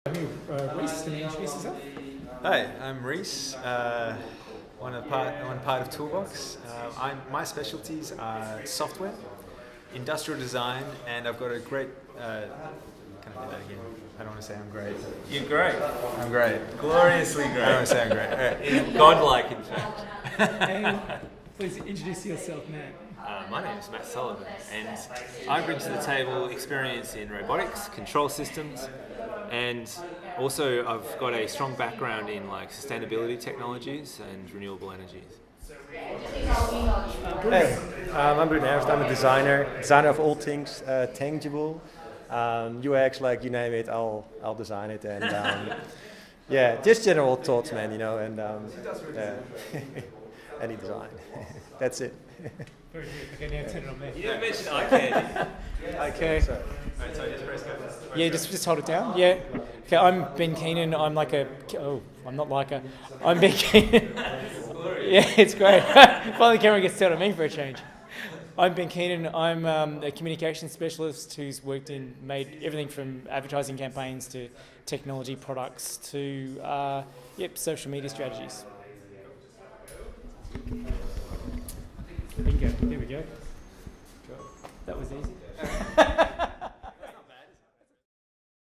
Reese, can you introduce yourself? Hi, I'm Reese, one part of Toolbox. My specialties are software, industrial design, and I've got a great. Can I do that again? I don't want to say I'm great. You're great. I'm great. Gloriously great. I don't want to say I'm great. All right. Godlike, in fact. And please introduce yourself, Matt. My name is Matt Sullivan, and I bring to the table experience in robotics, control systems, and also I've got a strong background in sustainability technologies and renewable energies. Hey, I'm Bruno Ernst. I'm a designer of all things tangible. UX, like you name it, I'll design it. And yeah, just general thoughts, man. And any design. That's it. Very good. Okay, now turn it on me. You didn't mention iCandy. Okay. Sorry, just press go. Yeah, just hold it down. Yeah. Okay, I'm Ben Keenan. I'm Ben Keenan. Yeah, it's great. Finally, the camera gets turned on me for a change. I'm Ben Keenan. I'm a communications specialist who's made everything from advertising campaigns to technology products to social media strategies. Bingo. There we go. That was easy.